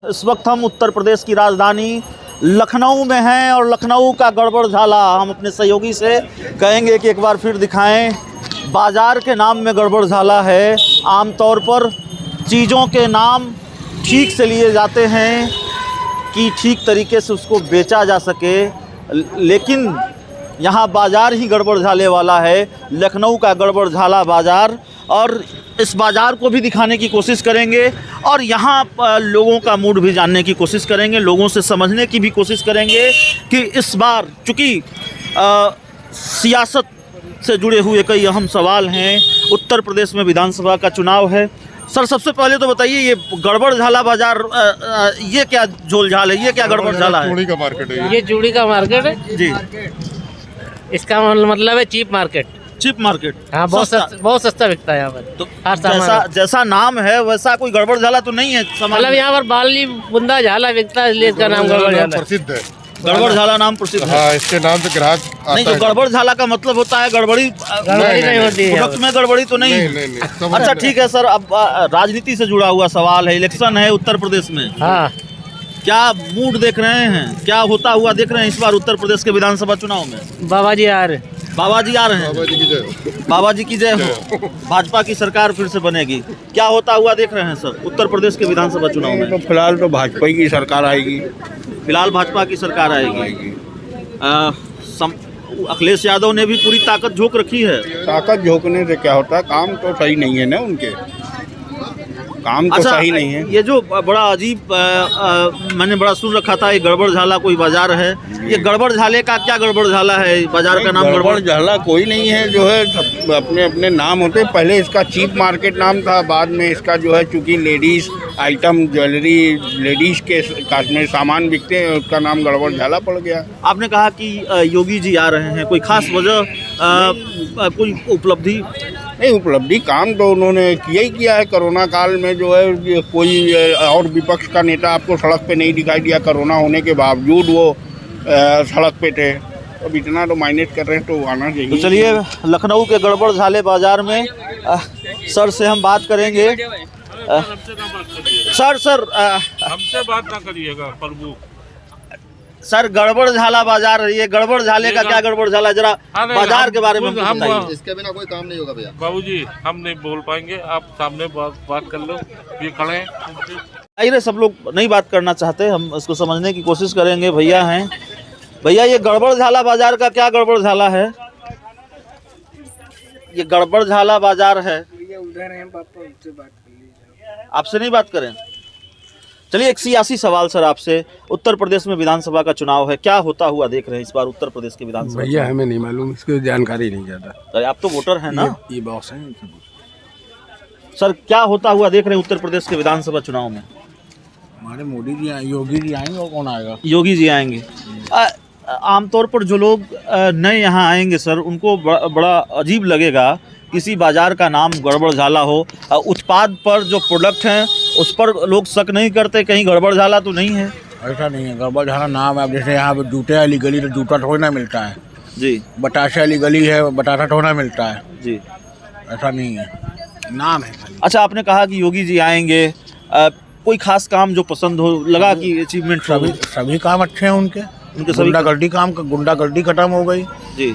इस वक्त हम उत्तर प्रदेश की राजधानी लखनऊ में हैं और लखनऊ का गड़बड़ झाला हम अपने सहयोगी से कहेंगे कि एक बार फिर दिखाएं। बाज़ार के नाम में गड़बड़ झाला है। आमतौर पर चीज़ों के नाम ठीक से लिए जाते हैं कि ठीक तरीके से उसको बेचा जा सके, लेकिन यहाँ बाज़ार ही गड़बड़ झाले वाला है। लखनऊ का गड़बड़ झाला बाज़ार, और इस बाज़ार को भी दिखाने की कोशिश करेंगे और यहाँ लोगों का मूड भी जानने की कोशिश करेंगे, लोगों से समझने की भी कोशिश करेंगे कि इस बार चूँकि सियासत से जुड़े हुए कई अहम सवाल हैं। उत्तर प्रदेश में विधानसभा का चुनाव है। सर, सबसे पहले तो बताइए, ये गड़बड़ झाला बाज़ार ये क्या झोलझाल है, ये क्या गड़बड़ झाला है? चूड़ी का मार्केट है ये चूड़ी का मार्केट है जी। इसका मतलब है चीप मार्केट। चिप मार्केट, हाँ, बहुत सस्ता बिकता है यहाँ पर। तो हर सामान जैसा नाम है वैसा कोई गड़बड़ झाला तो नहीं है सामान? मतलब यहाँ पर बाली बुंदा झाला बिकता है, इसलिए इसका नाम गड़बड़ झाला प्रसिद्ध है। गड़बड़ झाला नाम प्रसिद्ध है। हाँ, इसके नाम से ग्राहक नहीं, तो गड़बड़ झाला का मतलब होता है गड़बड़ी नहीं होती है। प्रोडक्ट में गड़बड़ी तो नहीं है। नहीं। अच्छा, ठीक है सर। अब राजनीति से जुड़ा हुआ सवाल है, इलेक्शन है उत्तर प्रदेश में। हाँ, क्या मूड देख रहे हैं, क्या होता हुआ देख रहे हैं इस बार उत्तर प्रदेश के विधानसभा चुनाव में? बाबा जी आ रहे। बाबा जी आ रहे हैं। बाबा जी की जय हो। भाजपा की सरकार फिर से बनेगी। क्या होता हुआ देख रहे हैं सर उत्तर प्रदेश के विधानसभा चुनाव में? तो फिलहाल तो भाजपा की सरकार आएगी। फिलहाल भाजपा की सरकार आएगी। अखिलेश यादव ने भी पूरी ताकत झोंक रखी है। ताकत झोंकने से क्या होता है, काम तो सही नहीं है ना उनके, काम तो सही नहीं है। ये जो बड़ा अजीब मैंने बड़ा सुन रखा था, ये गड़बड़ झाला कोई बाजार है। ये गड़बड़ झाले का क्या गड़बड़ झाला है? बाजार का नाम गड़बड़ झाला कोई नहीं है, जो है सब अपने अपने नाम होते। पहले इसका चीप मार्केट नाम था, बाद में इसका जो है चूंकि लेडीज आइटम ज्वेलरी लेडीज के में सामान बिकते हैं, उसका नाम गड़बड़ झाला पड़ गया। आपने कहा कि योगी जी आ रहे हैं, कोई खास वजह, कोई उपलब्धि? नहीं, उपलब्धि काम तो उन्होंने किया ही किया है। कोरोना काल में जो है कोई और विपक्ष का नेता आपको सड़क पे नहीं दिखाई दिया, कोरोना होने के बावजूद वो सड़क पे थे। अब इतना तो माइनेट कर रहे हैं तो आना चाहिए। तो चलिए, लखनऊ के गड़बड़ झाले बाजार में सर से हम बात करेंगे। सर हमसे बात ना करिएगा प्रभु। सर, गड़बड़ झाला बाजार, ये गड़बड़ झाले का क्या गड़बड़ झाला, जरा बाजार के बारे में बताइए। इसके बिना कोई काम नहीं होगा भैया। बाबूजी, हम नहीं बोल पाएंगे, आप सामने बात कर लो। ये खड़े हैं। आइए, सब लोग नहीं बात करना चाहते, हम इसको समझने की कोशिश करेंगे। भैया हैं। भैया, ये गड़बड़ झाला बाजार का क्या गड़बड़ झाला है? ये गड़बड़ झाला बाजार है। आपसे नहीं बात करें? चलिए, एक सियासी सवाल सर आपसे। उत्तर प्रदेश में विधानसभा का चुनाव है, क्या होता हुआ देख रहे हैं इस बार उत्तर प्रदेश के विधानसभा? भैया, हमें नहीं मालूम, इसकी जानकारी नहीं ज्यादा। अरे, आप तो वोटर हैं ना? ये बॉस है। सर, क्या होता हुआ देख रहे हैं उत्तर प्रदेश के विधानसभा चुनाव में? हमारे मोदी जी योगी जी आएंगे और कौन आएगा? योगी जी आएंगे। आमतौर पर जो लोग नए यहाँ आएंगे सर, उनको बड़ा अजीब लगेगा किसी बाजार का नाम गड़बड़ झाला हो। उत्पाद पर जो प्रोडक्ट हैं उस पर लोग शक नहीं करते कहीं गड़बड़ झाला तो नहीं है? ऐसा नहीं है, गड़बड़ झाला नाम है। अब जैसे यहाँ पे जूते वाली गली तो जूता थोड़ा ना मिलता है जी, बताशा वाली गली है, बताशा थोड़ा मिलता है जी। ऐसा नहीं है, नाम है। अच्छा, आपने कहा कि योगी जी आएंगे, कोई खास काम जो पसंद हो, लगा कि अचीवमेंट? सभी काम अच्छे हैं उनके सभी। गुंडागर्दी खत्म हो गई जी।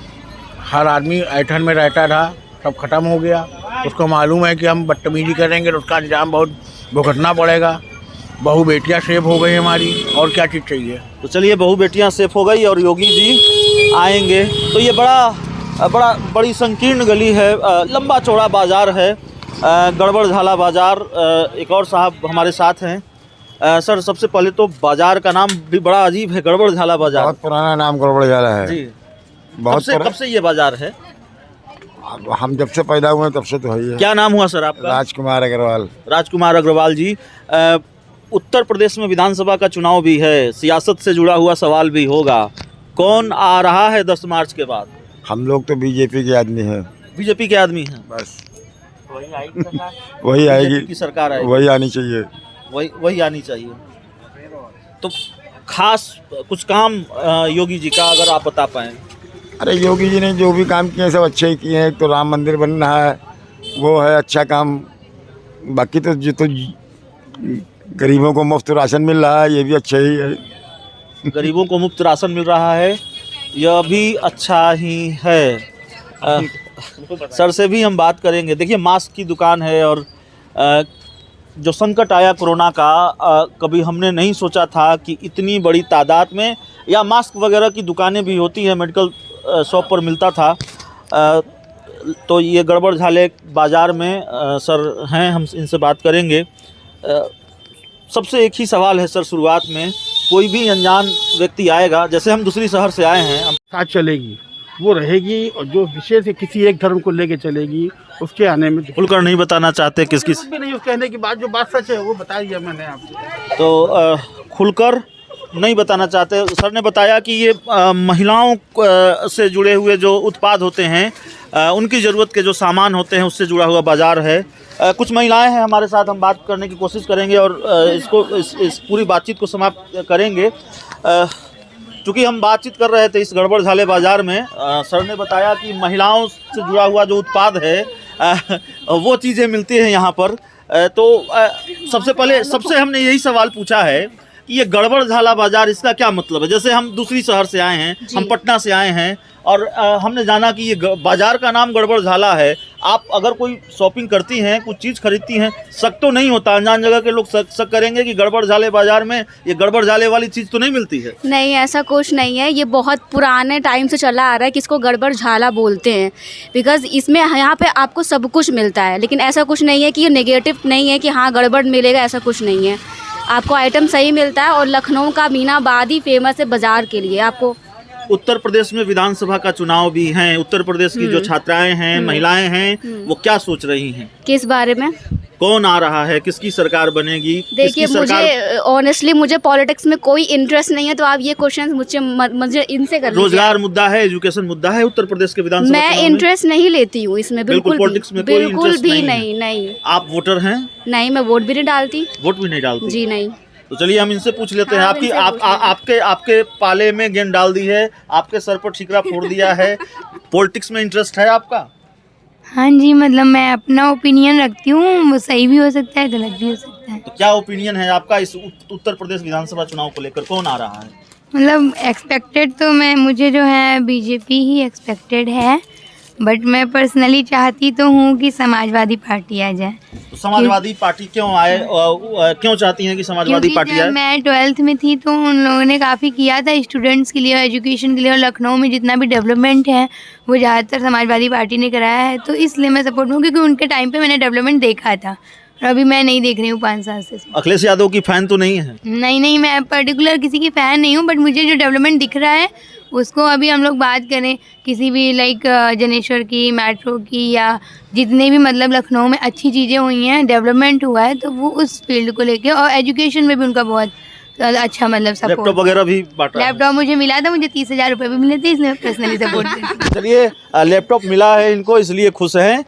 हर आदमी ऐठन में रहता था, सब खत्म हो गया। उसको मालूम है कि हम बदतमीजी करेंगे तो उसका अंजाम बहुत भुगतना पड़ेगा। बहू बेटियां सेफ हो गई हमारी, और क्या चीज़ चाहिए? तो चलिए, बहू बेटियां सेफ हो गई और योगी जी आएंगे। तो ये बड़ी संकीर्ण गली है, लंबा चौड़ा बाजार है, गड़बड़ झाला बाजार। एक और साहब हमारे साथ हैं। सर, सबसे पहले तो बाजार का नाम भी बड़ा अजीब है, गड़बड़ झाला बाजार। बहुत पुराना नाम गड़बड़ झाला है जी। बहुत कब से ये बाजार है? हम जब से पैदा हुए तब से तो है। क्या नाम हुआ सर आपका? राजकुमार अग्रवाल। राजकुमार अग्रवाल जी। उत्तर प्रदेश में विधानसभा का चुनाव भी है, सियासत से जुड़ा हुआ सवाल भी होगा। कौन आ रहा है 10 मार्च के बाद? हम लोग तो बीजेपी के आदमी हैं। बीजेपी के आदमी हैं, बस वही आएगी की सरकार आएगी, वही आनी चाहिए। वही आनी चाहिए। तो खास कुछ काम योगी जी का अगर आप बता पाएं। अरे योगी जी ने जो भी काम किए सब अच्छे ही किए हैं। एक तो राम मंदिर बन रहा है, वो है अच्छा काम। बाकी तो जो तो गरीबों को मुफ्त राशन मिल रहा है, ये भी अच्छा ही है। गरीबों को मुफ्त राशन मिल रहा है, यह भी अच्छा ही है। सर से भी हम बात करेंगे। देखिए, मास्क की दुकान है और जो संकट आया कोरोना का, कभी हमने नहीं सोचा था कि इतनी बड़ी तादाद में, या मास्क वगैरह की दुकानें भी होती हैं, मेडिकल शॉप पर मिलता था। तो ये गड़बड़ झाले बाज़ार में सर हैं, हम इनसे बात करेंगे। सबसे एक ही सवाल है सर शुरुआत में, कोई भी अनजान व्यक्ति आएगा, जैसे हम दूसरी शहर से आए हैं, साथ चलेगी, वो रहेगी, और जो विशेष है किसी एक धर्म को लेके चलेगी, उसके आने में खुलकर नहीं बताना चाहते किस किस भी नहीं। उस कहने की बात, जो बात सच है वो बता दिया मैंने आपको। तो खुलकर नहीं बताना चाहते। सर ने बताया कि ये महिलाओं से जुड़े हुए जो उत्पाद होते हैं, उनकी ज़रूरत के जो सामान होते हैं, उससे जुड़ा हुआ बाज़ार है। कुछ महिलाएं हैं हमारे साथ, हम बात करने की कोशिश करेंगे और इस पूरी बातचीत को समाप्त करेंगे। चूँकि हम बातचीत कर रहे थे इस गड़बड़ झाले बाज़ार में, सर ने बताया कि महिलाओं से जुड़ा हुआ जो उत्पाद है, वो चीज़ें मिलती हैं यहाँ पर। तो सबसे पहले सबसे हमने यही सवाल पूछा है कि ये गड़बड़ झाला बाज़ार, इसका क्या मतलब है? जैसे हम दूसरी शहर से आए हैं, हम पटना से आए हैं, और हमने जाना कि ये बाज़ार का नाम गड़बड़ झाला है। आप अगर कोई शॉपिंग करती हैं, कुछ चीज़ खरीदती हैं, शक तो नहीं होता? अनजान जगह के लोग शक करेंगे कि गड़बड़ झाले बाज़ार में ये गड़बड़ झाले वाली चीज़ तो नहीं मिलती है? नहीं, ऐसा कुछ नहीं है। ये बहुत पुराने टाइम से चला आ रहा है कि इसको गड़बड़ झाला बोलते हैं, बिकॉज़ इसमें यहाँ पे आपको सब कुछ मिलता है। लेकिन ऐसा कुछ नहीं है कि ये नेगेटिव नहीं है कि हाँ गड़बड़ मिलेगा, ऐसा कुछ नहीं है। आपको आइटम सही मिलता है। और लखनऊ का मीनाबाद ही फेमस है बाज़ार के लिए। आपको उत्तर प्रदेश में विधानसभा का चुनाव भी है। उत्तर प्रदेश की जो छात्राएं हैं, महिलाएं हैं, वो क्या सोच रही हैं? किस बारे में? कौन आ रहा है, किसकी सरकार बनेगी? देखिए, मुझे ऑनेस्टली मुझे पॉलिटिक्स में कोई इंटरेस्ट नहीं है, तो आप ये क्वेश्चन मुझे इनसे कर लीजिए। रोजगार मुद्दा है, एजुकेशन मुद्दा है उत्तर प्रदेश के विधानसभा मैं इंटरेस्ट नहीं लेती हूँ इसमें, बिल्कुल पॉलिटिक्स में बिल्कुल भी नहीं। आप वोटर हैं? नहीं, मैं वोट भी नहीं डालती। वोट भी नहीं डालती? जी नहीं। तो चलिए हम इनसे पूछ लेते हैं। हाँ, आपके पाले में गेंद डाल दी है, आपके सर पर ठीकरा फोड़ दिया है। पॉलिटिक्स में इंटरेस्ट है आपका? हाँ जी, मतलब मैं अपना ओपिनियन रखती हूँ, वो सही भी हो सकता है, गलत भी हो सकता है। तो क्या ओपिनियन है आपका इस उत्तर प्रदेश विधानसभा चुनाव को लेकर? कौन आ रहा है? मतलब एक्सपेक्टेड तो मुझे जो है बीजेपी ही एक्सपेक्टेड है, बट मैं पर्सनली चाहती तो हूँ कि समाजवादी पार्टी आ जाए। तो समाजवादी पार्टी क्यों चाहती हैं कि समाजवादी पार्टी आए? मैं 12th में थी तो उन लोगों ने काफ़ी किया था स्टूडेंट्स के लिए, एजुकेशन के लिए, और लखनऊ में जितना भी डेवलपमेंट है वो ज़्यादातर समाजवादी पार्टी ने कराया है। तो इसलिए मैं सपोर्ट हूँ, क्योंकि उनके टाइम पे मैंने डेवलपमेंट देखा था, और अभी मैं नहीं देख रही हूँ 5 साल से। अखिलेश यादव की फ़ैन तो नहीं है? नहीं, मैं पर्टिकुलर किसी की फ़ैन नहीं हूँ, बट मुझे जो डेवलपमेंट दिख रहा है उसको, अभी हम लोग बात करें किसी भी लाइक जनेश्वर की, मेट्रो की, या जितने भी मतलब लखनऊ में अच्छी चीज़ें हुई हैं, डेवलपमेंट हुआ है, तो वो उस फील्ड को लेके, और एजुकेशन में भी उनका बहुत अच्छा मतलब सपोर्ट। लैपटॉप वगैरह भी बांटा? लैपटॉप मुझे मिला था, मुझे 30,000 रुपये भी मिले थे, इसलिए मैं पर्सनली सपोर्ट करती हूँ। चलिए, लैपटॉप मिला है इनको, इसलिए खुश हैं।